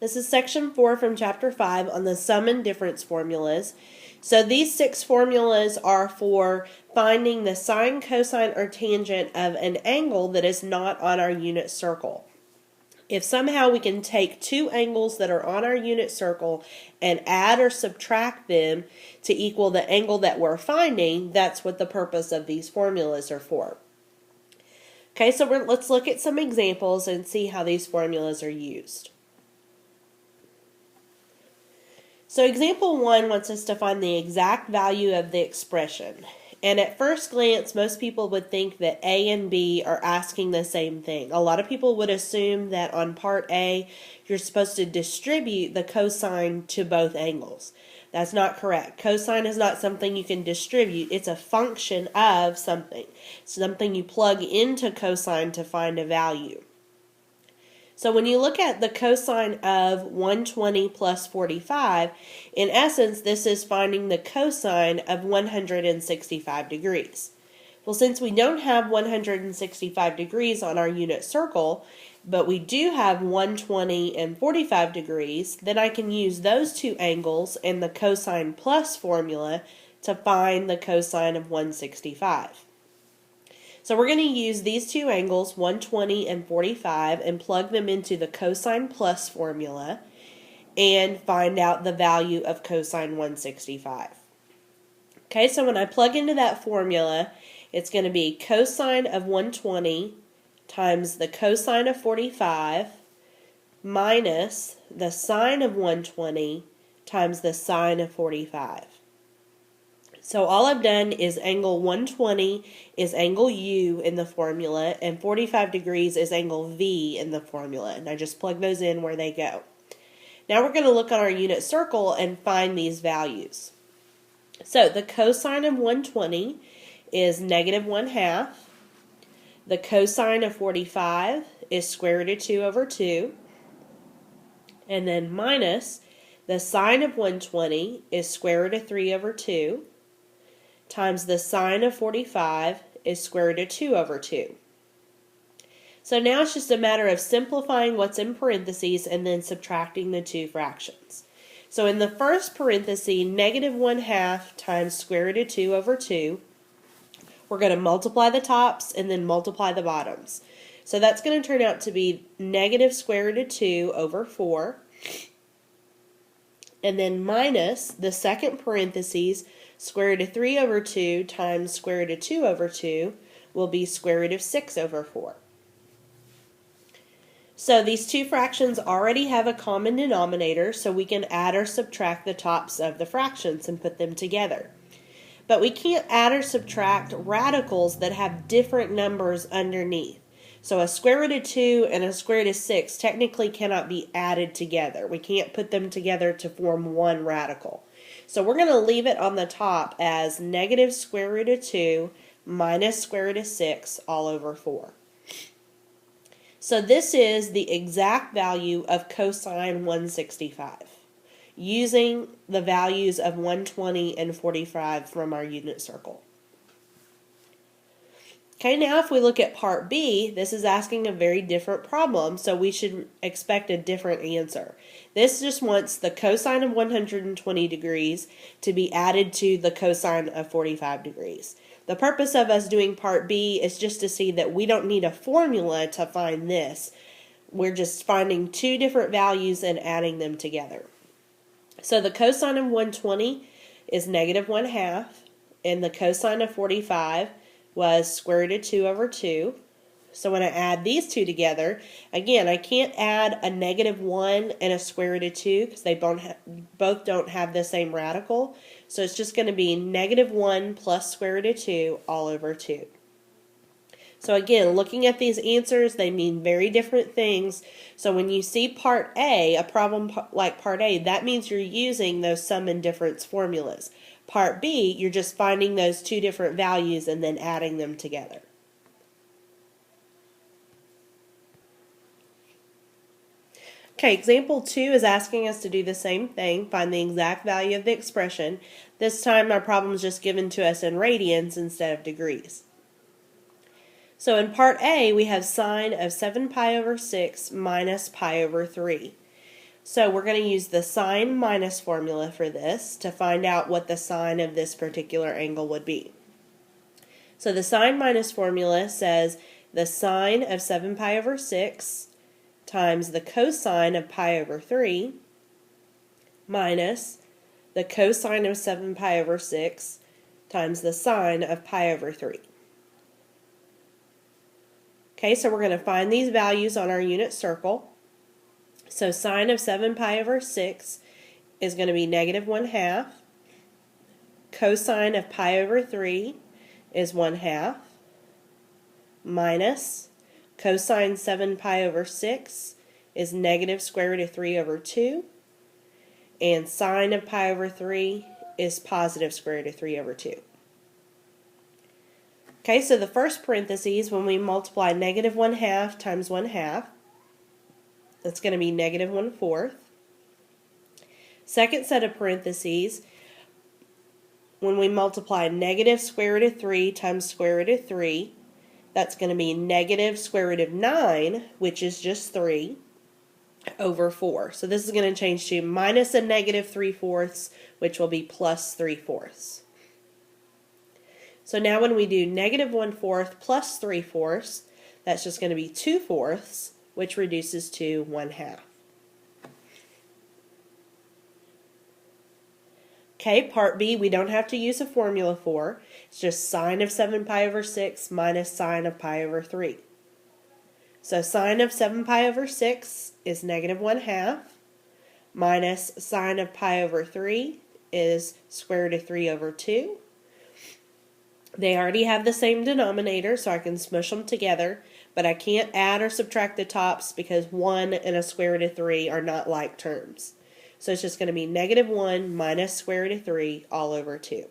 This is section 4 from chapter 5 on the sum and difference formulas. So these 6 formulas are for finding the sine, cosine, or tangent of an angle that is not on our unit circle. If somehow we can take 2 angles that are on our unit circle and add or subtract them to equal the angle that we're finding, that's what the purpose of these formulas are for. Okay, so let's look at some examples and see how these formulas are used. So example 1 wants us to find the exact value of the expression. And at first glance, most people would think that A and B are asking the same thing. A lot of people would assume that on part A, you're supposed to distribute the cosine to both angles. That's not correct. Cosine is not something you can distribute. It's a function of something. Something you plug into cosine to find a value. So when you look at the cosine of 120 plus 45, in essence, this is finding the cosine of 165 degrees. Well, since we don't have 165 degrees on our unit circle, but we do have 120 and 45 degrees, then I can use those 2 angles in the cosine plus formula to find the cosine of 165. So we're going to use these 2 angles, 120 and 45, and plug them into the cosine plus formula and find out the value of cosine 165. Okay, so when I plug into that formula, it's going to be cosine of 120 times the cosine of 45 minus the sine of 120 times the sine of 45. So all I've done is angle 120 is angle U in the formula, and 45 degrees is angle V in the formula. And I just plug those in where they go. Now we're going to look on our unit circle and find these values. So the cosine of 120 is negative 1/2. The cosine of 45 is square root of 2 over 2. And then minus the sine of 120 is square root of 3 over 2. Times the sine of 45 is square root of 2 over 2. So now it's just a matter of simplifying what's in parentheses and then subtracting the 2 fractions. So in the first parenthesis, negative 1/2 times square root of 2 over 2, we're going to multiply the tops and then multiply the bottoms. So that's going to turn out to be negative square root of 2 over 4. And then minus the second parentheses, square root of 3 over 2 times square root of 2 over 2 will be square root of 6 over 4. So these 2 fractions already have a common denominator, so we can add or subtract the tops of the fractions and put them together. But we can't add or subtract radicals that have different numbers underneath. So a square root of 2 and a square root of 6 technically cannot be added together. We can't put them together to form one radical. So we're going to leave it on the top as negative square root of 2 minus square root of 6 all over 4. So this is the exact value of cosine 165, using the values of 120 and 45 from our unit circle. Okay, now if we look at part B, this is asking a very different problem, so we should expect a different answer. This just wants the cosine of 120 degrees to be added to the cosine of 45 degrees. The purpose of us doing part B is just to see that we don't need a formula to find this. We're just finding 2 different values and adding them together. So the cosine of 120 is negative 1/2, and the cosine of 45 was square root of 2 over 2. So when I add these 2 together, again, I can't add a negative 1 and a square root of 2 because they both don't have the same radical. So it's just going to be negative 1 plus square root of 2 all over 2. So again, looking at these answers, they mean very different things. So when you see part A, a problem like part A, that means you're using those sum and difference formulas. Part B, you're just finding those 2 different values and then adding them together. Okay, example 2 is asking us to do the same thing, find the exact value of the expression. This time our problem is just given to us in radians instead of degrees. So in part A, we have sine of 7 pi over 6 minus pi over 3. So we're going to use the sine minus formula for this to find out what the sine of this particular angle would be. So the sine minus formula says the sine of 7 pi over 6 times the cosine of pi over 3 minus the cosine of 7 pi over 6 times the sine of pi over 3. Okay, so we're going to find these values on our unit circle. So sine of 7 pi over 6 is going to be negative 1/2. Cosine of pi over 3 is 1/2 minus cosine 7 pi over 6 is negative square root of 3 over 2, and sine of pi over 3 is positive square root of 3 over 2. Okay, so the first parentheses, when we multiply negative 1/2 times 1/2, that's going to be negative 1/4. Second set of parentheses, when we multiply negative square root of 3 times square root of 3, that's going to be negative square root of 9, which is just 3, over 4. So this is going to change to minus a negative 3/4, which will be plus 3/4. So now when we do negative 1/4 plus 3/4, that's just going to be 2/4, which reduces to 1/2. Okay, part B, we don't have to use a formula for. It's just sine of 7 pi over 6 minus sine of pi over 3. So sine of 7 pi over 6 is negative 1/2 minus sine of pi over 3 is square root of 3 over 2. They already have the same denominator, so I can smush them together, but I can't add or subtract the tops because 1 and a square root of 3 are not like terms. So it's just going to be negative 1 minus square root of 3 all over 2.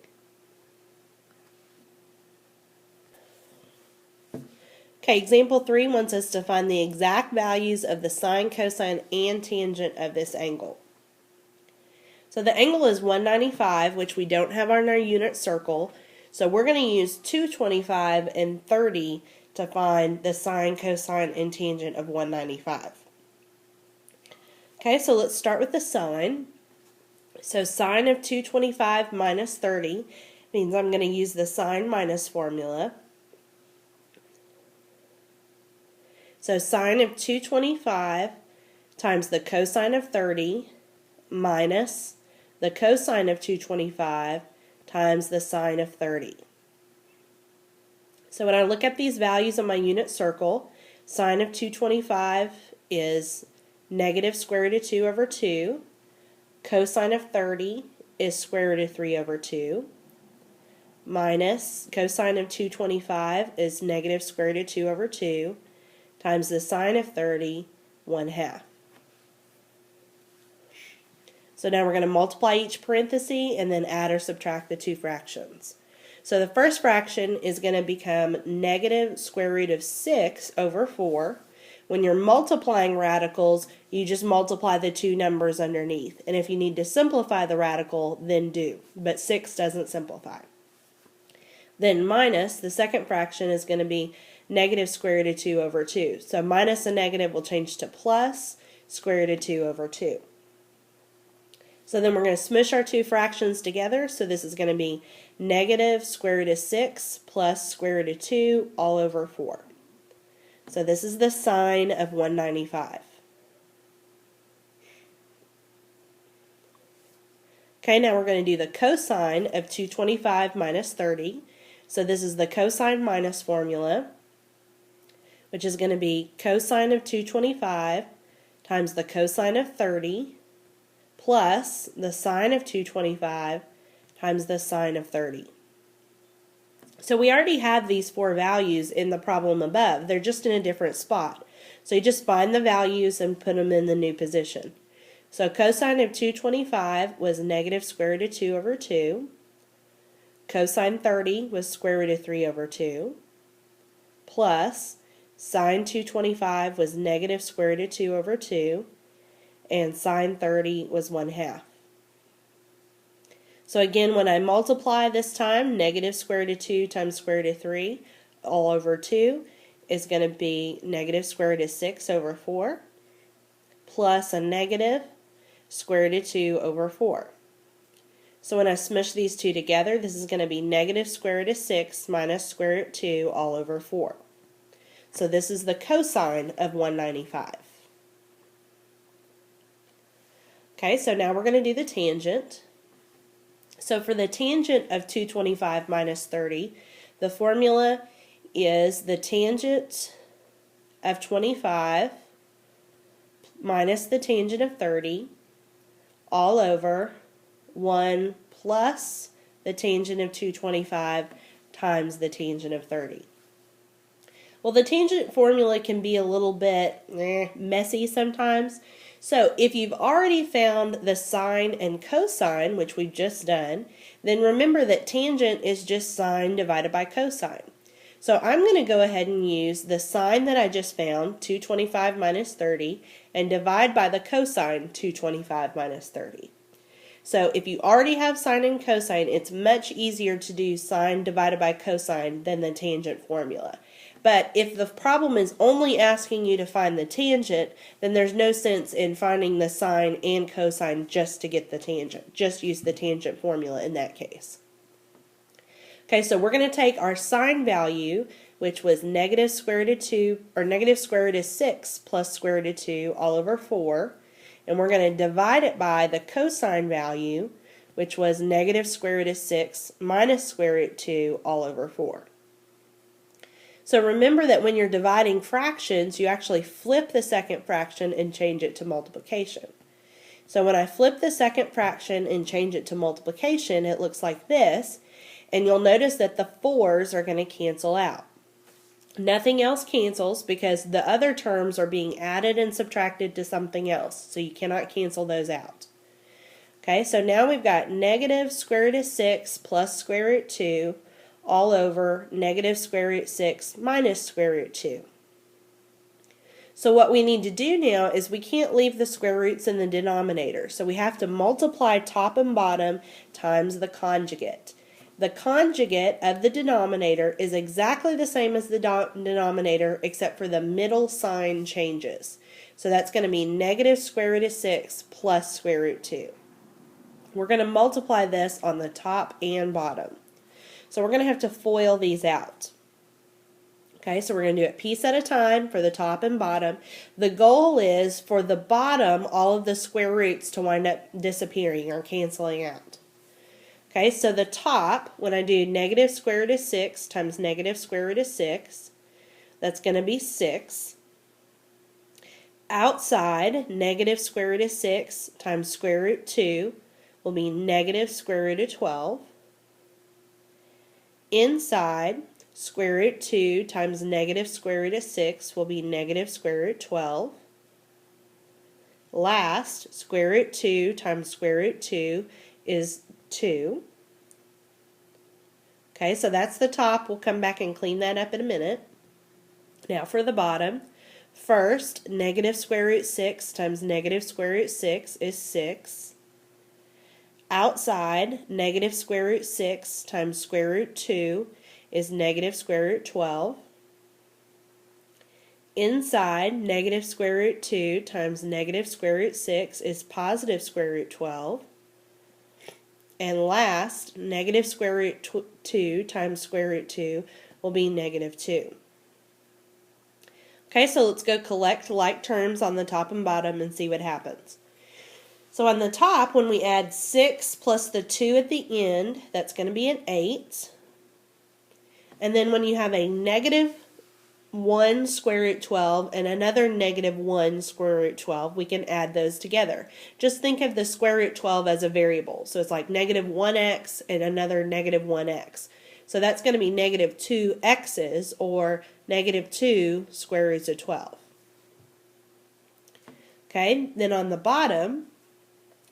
Okay, example 3 wants us to find the exact values of the sine, cosine, and tangent of this angle. So the angle is 195, which we don't have on our unit circle. So we're going to use 225 and 30 to find the sine, cosine, and tangent of 195. Okay, so let's start with the sine. So sine of 225 minus 30 means I'm going to use the sine minus formula. So sine of 225 times the cosine of 30 minus the cosine of 225 times the sine of 30. So when I look at these values on my unit circle, sine of 225 is negative square root of 2 over 2. Cosine of 30 is square root of 3 over 2. Minus cosine of 225 is negative square root of 2 over 2 times the sine of 30, 1/2. So now we're going to multiply each parenthesis and then add or subtract the two fractions. So the first fraction is going to become negative square root of 6 over 4. When you're multiplying radicals, you just multiply the two numbers underneath. And if you need to simplify the radical, then do. But 6 doesn't simplify. Then minus, the second fraction is going to be negative square root of 2 over 2. So minus a negative will change to plus square root of 2 over 2. So then we're going to smush our two fractions together. So this is going to be negative square root of 6 plus square root of 2 all over 4. So this is the sine of 195. Okay, now we're going to do the cosine of 225 minus 30. So this is the cosine minus formula, which is going to be cosine of 225 times the cosine of 30 plus the sine of 225 times the sine of 30. So we already have these four values in the problem above. They're just in a different spot. So you just find the values and put them in the new position. So cosine of 225 was negative square root of 2 over 2. Cosine 30 was square root of 3 over 2. Plus sine 225 was negative square root of 2 over 2. And sine 30 was 1/2. So again, when I multiply this time, negative square root of 2 times square root of 3 all over 2 is going to be negative square root of 6 over 4 plus a negative square root of 2 over 4. So when I smush these two together, this is going to be negative square root of 6 minus square root of 2 all over 4. So this is the cosine of 195. Okay, so now we're going to do the tangent. So for the tangent of 225 minus 30, the formula is the tangent of 25 minus the tangent of 30 all over 1 plus the tangent of 225 times the tangent of 30. Well, the tangent formula can be a little bit messy sometimes. So if you've already found the sine and cosine, which we've just done, then remember that tangent is just sine divided by cosine. So I'm going to go ahead and use the sine that I just found, 225 minus 30, and divide by the cosine, 225 minus 30. So if you already have sine and cosine, it's much easier to do sine divided by cosine than the tangent formula. But if the problem is only asking you to find the tangent, then there's no sense in finding the sine and cosine just to get the tangent. Just use the tangent formula in that case. Okay, so we're going to take our sine value, which was negative square root of 2, or negative square root of 6 plus square root of 2 all over 4, and we're going to divide it by the cosine value, which was negative square root of 6 minus square root of 2 all over 4. So remember that when you're dividing fractions, you actually flip the second fraction and change it to multiplication. So when I flip the second fraction and change it to multiplication, it looks like this, and you'll notice that the 4's are going to cancel out. Nothing else cancels because the other terms are being added and subtracted to something else, so you cannot cancel those out. Okay, so now we've got negative square root of 6 plus square root 2 all over negative square root 6 minus square root 2. So what we need to do now is we can't leave the square roots in the denominator, so we have to multiply top and bottom times the conjugate. The conjugate of the denominator is exactly the same as the denominator except for the middle sign changes. So that's going to be negative square root of 6 plus square root 2. We're going to multiply this on the top and bottom. So we're going to have to FOIL these out. Okay, so we're going to do it piece at a time for the top and bottom. The goal is for the bottom, all of the square roots to wind up disappearing or canceling out. Okay, so the top, when I do negative square root of 6 times negative square root of 6, that's going to be 6. Outside, negative square root of 6 times square root 2 will be negative square root of 12. Inside, square root 2 times negative square root of 6 will be negative square root 12. Last, square root 2 times square root 2 is 2. Okay, so that's the top. We'll come back and clean that up in a minute. Now for the bottom. First, negative square root 6 times negative square root 6 is 6. Outside, negative square root 6 times square root 2 is negative square root 12. Inside, negative square root 2 times negative square root 6 is positive square root 12. And last, negative square root 2 times square root 2 will be negative 2. Okay, so let's go collect like terms on the top and bottom and see what happens. So on the top, when we add 6 plus the 2 at the end, that's going to be an 8. And then when you have a negative 1 square root 12 and another negative 1 square root 12, we can add those together. Just think of the square root 12 as a variable. So it's like negative 1x and another negative 1x. So that's going to be negative 2x's or negative 2 square roots of 12. Okay, then on the bottom,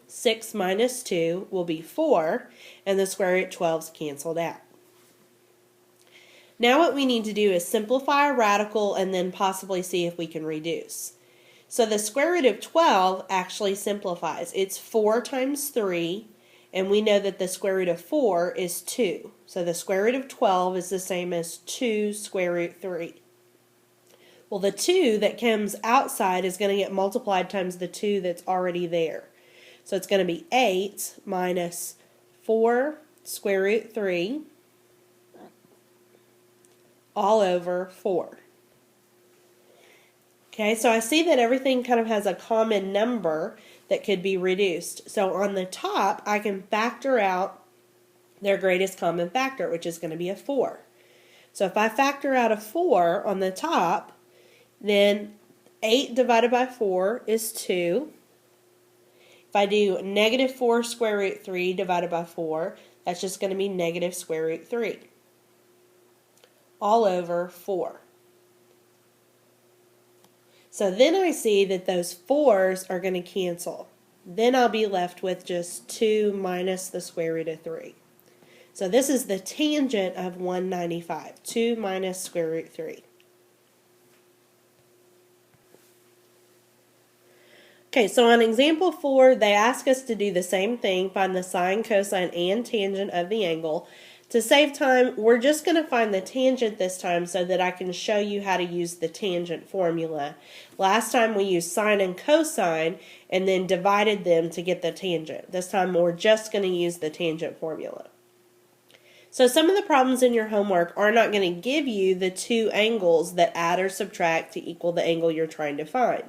6 minus 2 will be 4, and the square root 12 is canceled out. Now what we need to do is simplify a radical and then possibly see if we can reduce. So the square root of 12 actually simplifies. It's 4 times 3, and we know that the square root of 4 is 2. So the square root of 12 is the same as 2 square root 3. Well, the 2 that comes outside is going to get multiplied times the 2 that's already there. So it's going to be 8 minus 4 square root 3 all over 4. Okay, so I see that everything kind of has a common number that could be reduced. So on the top, I can factor out their greatest common factor, which is going to be a 4. So if I factor out a 4 on the top, then 8 divided by 4 is 2. If I do negative 4 square root 3 divided by 4, that's just going to be negative square root 3 all over 4. So then I see that those 4's are going to cancel. Then I'll be left with just 2 minus the square root of 3. So this is the tangent of 195, 2 minus square root 3. Okay, so on example 4, they ask us to do the same thing, find the sine, cosine, and tangent of the angle. To save time, we're just going to find the tangent this time so that I can show you how to use the tangent formula. Last time we used sine and cosine and then divided them to get the tangent. This time we're just going to use the tangent formula. So some of the problems in your homework are not going to give you the two angles that add or subtract to equal the angle you're trying to find.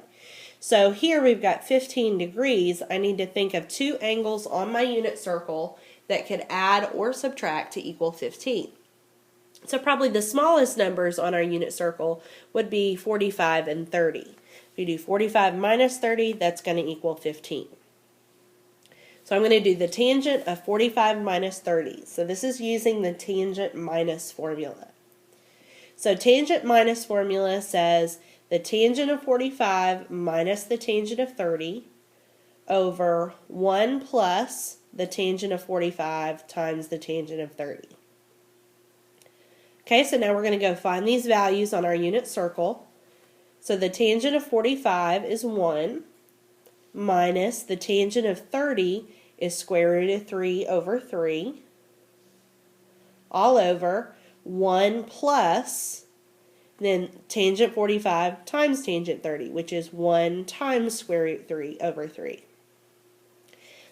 So here we've got 15 degrees. I need to think of two angles on my unit circle that could add or subtract to equal 15. So probably the smallest numbers on our unit circle would be 45 and 30. If you do 45 minus 30, that's going to equal 15. So I'm going to do the tangent of 45 minus 30. So this is using the tangent minus formula. So tangent minus formula says the tangent of 45 minus the tangent of 30 over 1 plus the tangent of 45 times the tangent of 30. Okay, so now we're going to go find these values on our unit circle. So the tangent of 45 is 1 minus the tangent of 30 is square root of 3 over 3 all over 1 plus then tangent 45 times tangent 30, which is 1 times square root 3 over 3.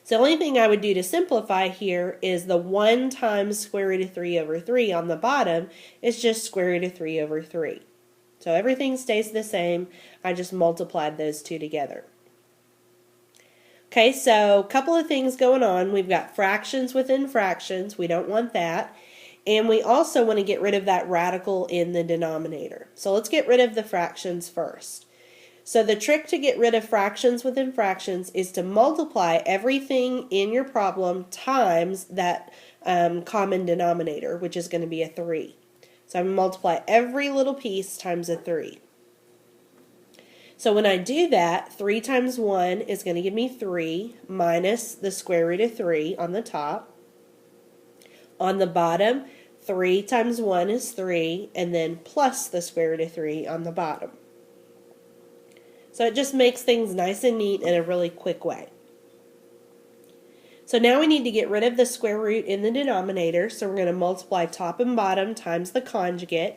So the only thing I would do to simplify here is the 1 times square root of 3 over 3 on the bottom is just square root of 3 over 3. So everything stays the same. I just multiplied those two together. Okay, so a couple of things going on. We've got fractions within fractions. We don't want that. And we also want to get rid of that radical in the denominator. So let's get rid of the fractions first. So the trick to get rid of fractions within fractions is to multiply everything in your problem times that common denominator, which is going to be a 3. So I'm going to multiply every little piece times a 3. So when I do that, 3 times 1 is going to give me 3 minus the square root of 3 on the top. On the bottom, 3 times 1 is 3, and then plus the square root of 3 on the bottom. So it just makes things nice and neat in a really quick way. So now we need to get rid of the square root in the denominator, so we're going to multiply top and bottom times the conjugate.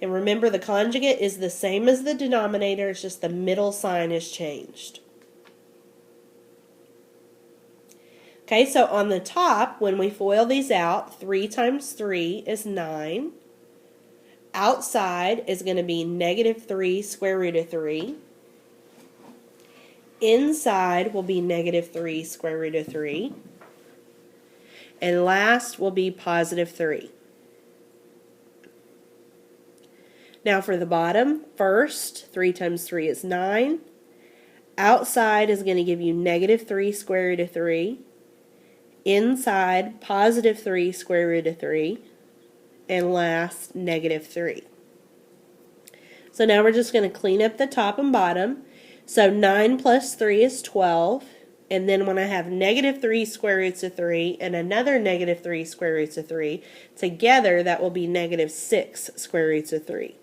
And remember, the conjugate is the same as the denominator, it's just the middle sign is changed. Okay, so on the top, when we FOIL these out, 3 times 3 is 9. Outside is going to be negative 3 square root of 3. Inside will be negative 3 square root of 3. And last will be positive 3. Now for the bottom, first, 3 times 3 is 9. Outside is going to give you negative 3 square root of 3. Inside, positive 3 square root of 3. And last, negative 3. So now we're just going to clean up the top and bottom. So 9 plus 3 is 12. And then when I have negative 3 square roots of 3 and another negative 3 square roots of 3, together that will be negative 6 square roots of 3.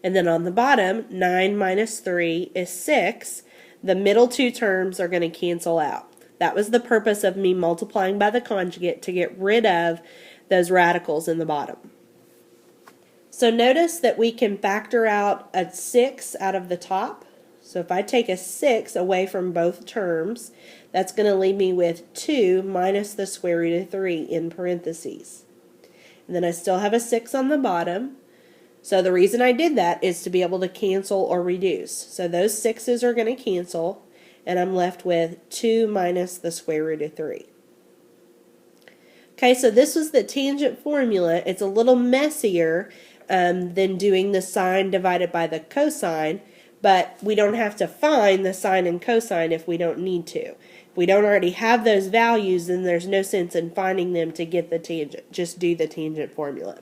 And then on the bottom, 9 minus 3 is 6. The middle two terms are going to cancel out. That was the purpose of me multiplying by the conjugate, to get rid of those radicals in the bottom. So notice that we can factor out a 6 out of the top. So if I take a 6 away from both terms, that's going to leave me with 2 minus the square root of 3 in parentheses. And then I still have a 6 on the bottom. So the reason I did that is to be able to cancel or reduce. So those 6's are going to cancel, and I'm left with 2 minus the square root of 3. Okay, so this was the tangent formula. It's a little messier than doing the sine divided by the cosine, but we don't have to find the sine and cosine if we don't need to. If we don't already have those values, then there's no sense in finding them to get the tangent. Just do the tangent formula.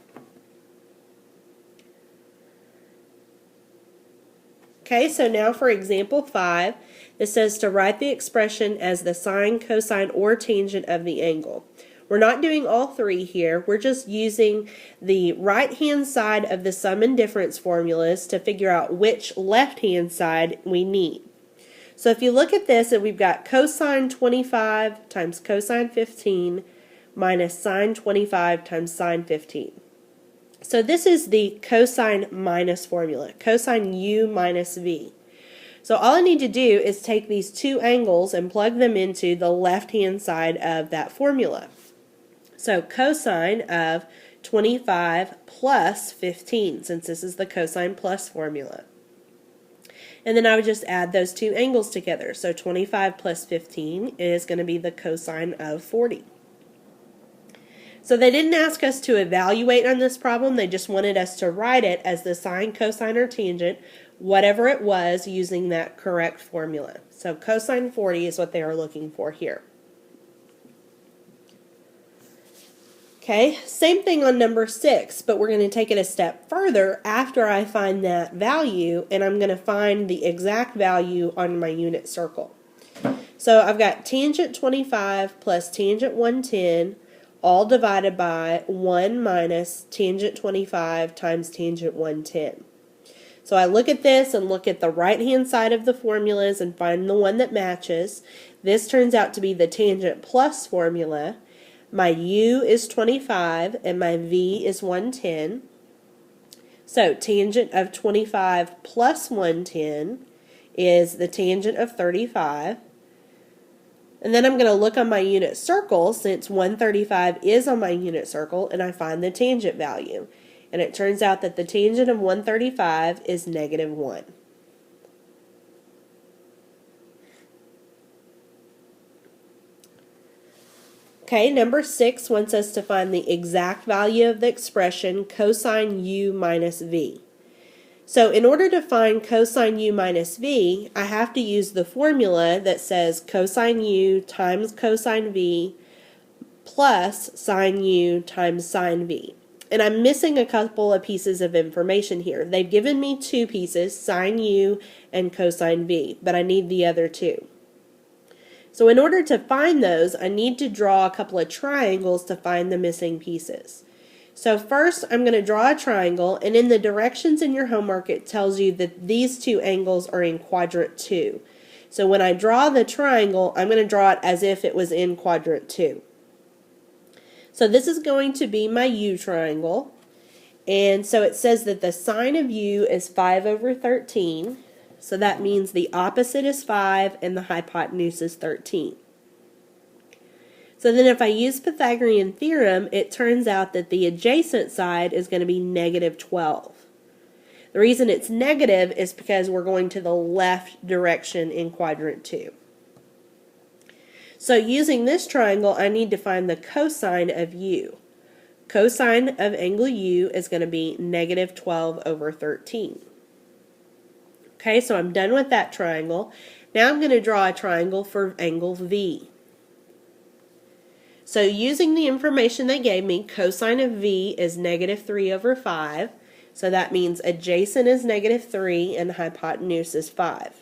Okay, so now for example 5, it says to write the expression as the sine, cosine, or tangent of the angle. We're not doing all three here. We're just using the right-hand side of the sum and difference formulas to figure out which left-hand side we need. So if you look at this, and we've got cosine 25 times cosine 15 minus sine 25 times sine 15. So this is the cosine minus formula, cosine u minus v. So all I need to do is take these two angles and plug them into the left-hand side of that formula. So cosine of 25 plus 15, since this is the cosine plus formula. And then I would just add those two angles together. So 25 plus 15 is going to be the cosine of 40. So they didn't ask us to evaluate on this problem. They just wanted us to write it as the sine, cosine, or tangent, whatever it was, using that correct formula. So cosine 40 is what they are looking for here. Okay, same thing on number 6, but we're going to take it a step further after I find that value, and I'm going to find the exact value on my unit circle. So I've got tangent 25 plus tangent 110, all divided by 1 minus tangent 25 times tangent 110. So I look at this and look at the right-hand side of the formulas and find the one that matches. This turns out to be the tangent plus formula. My u is 25 and my v is 110. So tangent of 25 plus 110 is the tangent of 35. And then I'm going to look on my unit circle, since 135 is on my unit circle, and I find the tangent value. And it turns out that the tangent of 135 is negative 1. Okay, number 6 wants us to find the exact value of the expression cosine u minus v. So in order to find cosine u minus v, I have to use the formula that says cosine u times cosine v plus sine u times sine v. And I'm missing a couple of pieces of information here. They've given me two pieces, sine u and cosine v, but I need the other two. So in order to find those, I need to draw a couple of triangles to find the missing pieces. So first, I'm going to draw a triangle, and in the directions in your homework, it tells you that these two angles are in quadrant 2. So when I draw the triangle, I'm going to draw it as if it was in quadrant 2. So this is going to be my u triangle, and so it says that the sine of u is 5 over 13. So that means the opposite is 5 and the hypotenuse is 13. So then if I use Pythagorean theorem, it turns out that the adjacent side is going to be negative 12. The reason it's negative is because we're going to the left direction in quadrant 2. So using this triangle, I need to find the cosine of u. Cosine of angle u is going to be negative 12 over 13. Okay, so I'm done with that triangle. Now I'm going to draw a triangle for angle V. So using the information they gave me, cosine of V is negative 3 over 5. So that means adjacent is negative 3 and hypotenuse is 5.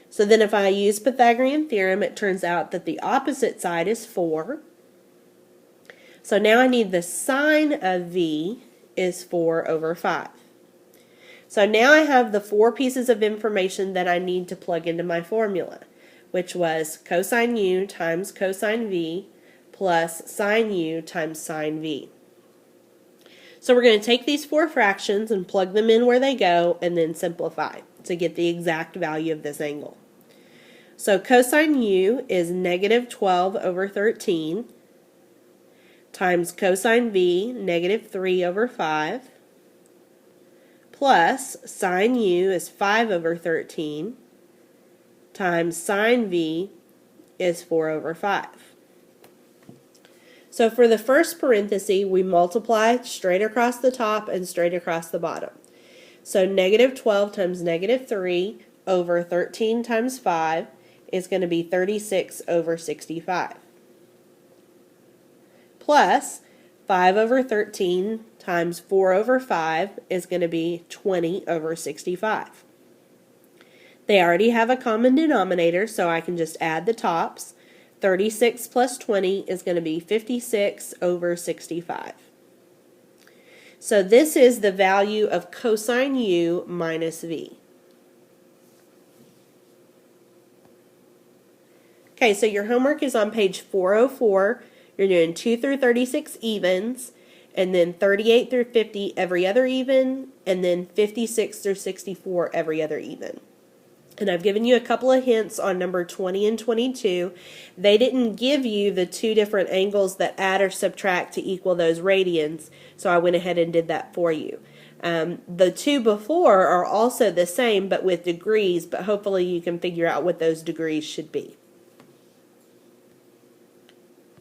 So then if I use Pythagorean theorem, it turns out that the opposite side is 4. So now I need the sine of V is 4 over 5. So now I have the 4 pieces of information that I need to plug into my formula, which was cosine u times cosine v plus sine u times sine v. So we're going to take these 4 fractions and plug them in where they go and then simplify. to get the exact value of this angle. So cosine u is negative 12 over 13 times cosine v, negative 3 over 5, plus sine u is 5 over 13 times sine v is 4 over 5. So for the first parenthesis, we multiply straight across the top and straight across the bottom. So negative 12 times negative 3 over 13 times 5 is going to be 36 over 65. Plus 5 over 13 times 4 over 5 is going to be 20 over 65. They already have a common denominator, so I can just add the tops. 36 plus 20 is going to be 56 over 65. So this is the value of cosine u minus v. Okay, so your homework is on page 404. You're doing 2 through 36 evens, and then 38 through 50 every other even, and then 56 through 64 every other even. And I've given you a couple of hints on number 20 and 22. They didn't give you the two different angles that add or subtract to equal those radians, so I went ahead and did that for you. The two before are also the same, but with degrees, but hopefully you can figure out what those degrees should be.